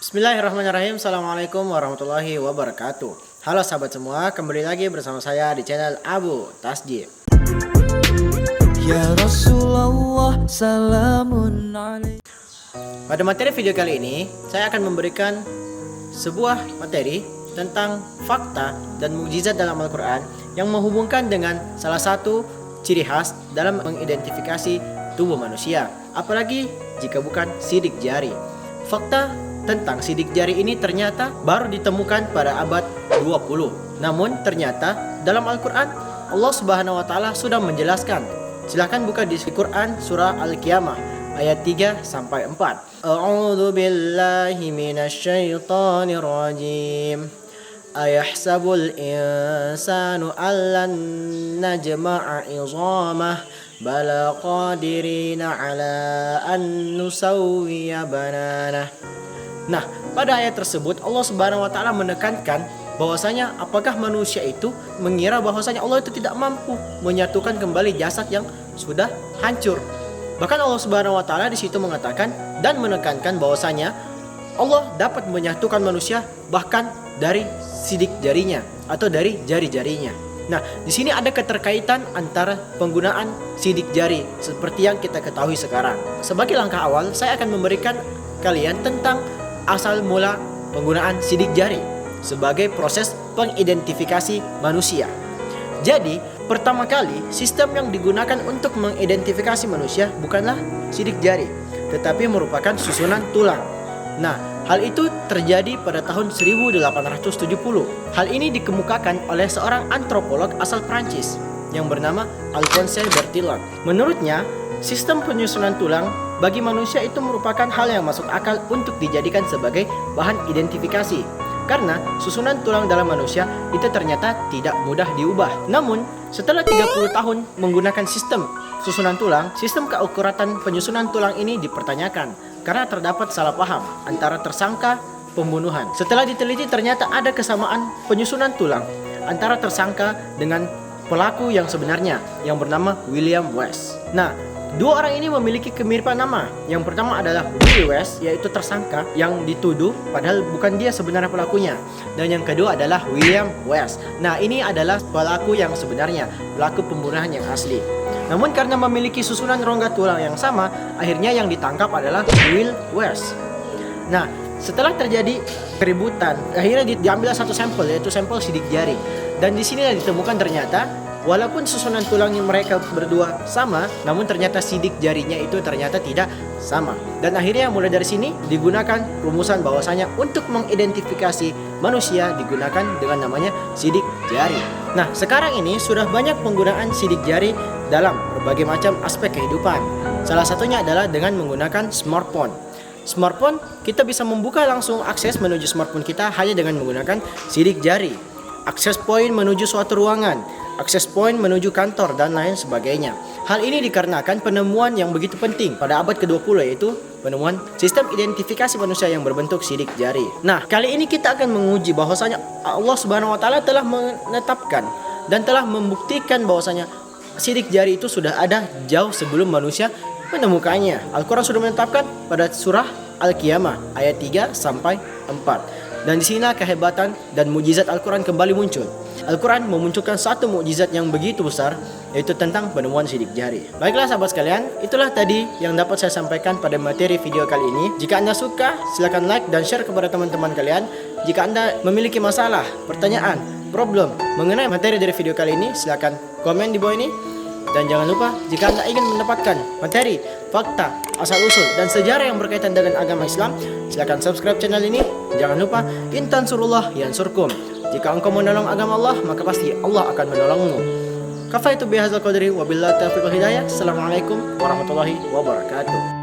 Bismillahirrahmanirrahim. Assalamualaikum warahmatullahi wabarakatuh. Halo sahabat semua, kembali lagi bersama saya di channel Abu Tasjid. Ya Rasulullah, salamun alaik. Pada materi video kali ini, saya akan memberikan sebuah materi tentang fakta dan mukjizat dalam Al-Quran yang menghubungkan dengan salah satu ciri khas dalam mengidentifikasi tubuh manusia, apalagi jika bukan sidik jari. Fakta tentang sidik jari ini ternyata baru ditemukan pada abad 20. Namun ternyata dalam Al-Quran Allah Subhanahu wa Ta'ala sudah menjelaskan. Silahkan buka di Quran surah Al-Qiyamah ayat 3 sampai 4. A'udzu billahi minasyaitonir rajim. Ayahsabul insanu allan najma'a 'idhamah bala qadirina 'ala an nusawwiya bananah. Nah, pada ayat tersebut Allah Subhanahu wa Ta'ala menekankan bahwasanya apakah manusia itu mengira bahwasanya Allah itu tidak mampu menyatukan kembali jasad yang sudah hancur. Bahkan Allah Subhanahu wa Ta'ala di situ mengatakan dan menekankan bahwasanya Allah dapat menyatukan manusia bahkan dari sidik jarinya atau dari jari-jarinya. Nah, di sini ada keterkaitan antara penggunaan sidik jari seperti yang kita ketahui sekarang. Sebagai langkah awal, saya akan memberikan kalian tentang asal mula penggunaan sidik jari sebagai proses pengidentifikasi manusia. Jadi, pertama kali sistem yang digunakan untuk mengidentifikasi manusia bukanlah sidik jari, tetapi merupakan susunan tulang. Nah, hal itu terjadi pada tahun 1870. Hal ini dikemukakan oleh seorang antropolog asal Prancis yang bernama Alphonse Bertillon. Menurutnya, sistem penyusunan tulang bagi manusia itu merupakan hal yang masuk akal untuk dijadikan sebagai bahan identifikasi. Karena susunan tulang dalam manusia itu ternyata tidak mudah diubah. Namun, setelah 30 tahun menggunakan sistem susunan tulang, sistem keakuratan penyusunan tulang ini dipertanyakan karena terdapat salah paham antara tersangka pembunuhan. Setelah diteliti ternyata ada kesamaan penyusunan tulang antara tersangka dengan pelaku yang sebenarnya yang bernama William West. Nah, dua orang ini memiliki kemiripan nama. Yang pertama adalah Willie West, yaitu tersangka yang dituduh padahal bukan dia sebenarnya pelakunya. Dan yang kedua adalah William West. Nah, ini adalah pelaku yang sebenarnya, pelaku pembunuhan yang asli. Namun karena memiliki susunan rongga tulang yang sama, akhirnya yang ditangkap adalah Will West. Nah, setelah terjadi keributan, akhirnya diambil satu sampel, yaitu sampel sidik jari. Dan di sini ditemukan ternyata walaupun susunan tulangnya mereka berdua sama, namun ternyata sidik jarinya itu ternyata tidak sama. Dan akhirnya mulai dari sini digunakan rumusan bahwasanya untuk mengidentifikasi manusia digunakan dengan namanya sidik jari. Nah, sekarang ini sudah banyak penggunaan sidik jari dalam berbagai macam aspek kehidupan. Salah satunya adalah dengan menggunakan smartphone. Smartphone, kita bisa membuka langsung akses menuju smartphone kita hanya dengan menggunakan sidik jari. Akses point menuju suatu ruangan, akses point menuju kantor, dan lain sebagainya. Hal ini dikarenakan penemuan yang begitu penting pada abad ke-20, yaitu penemuan sistem identifikasi manusia yang berbentuk sidik jari. Nah, kali ini kita akan menguji bahwasanya Allah Subhanahu wa Ta'ala telah menetapkan dan telah membuktikan bahwasanya sidik jari itu sudah ada jauh sebelum manusia menemukannya. Al-Quran sudah menetapkan pada surah Al-Qiyamah ayat 3 sampai 4. Dan di sini kehebatan dan mukjizat Al-Quran kembali muncul. Al-Quran memunculkan satu mukjizat yang begitu besar, yaitu tentang penemuan sidik jari. Baiklah sahabat sekalian, itulah tadi yang dapat saya sampaikan pada materi video kali ini. Jika Anda suka, silakan like dan share kepada teman-teman kalian. Jika Anda memiliki masalah, pertanyaan, problem mengenai materi dari video kali ini, silakan komen di bawah ini. Dan jangan lupa, jika Anda ingin mendapatkan materi, fakta, asal-usul, dan sejarah yang berkaitan dengan agama Islam, silakan subscribe channel ini. Jangan lupa, in tansurullah yansurkum. Jika engkau menolong agama Allah, maka pasti Allah akan menolongmu. Kafaitu bihadzal qadri wabillahi taufiq wal hidayah. Assalamualaikum warahmatullahi wabarakatuh.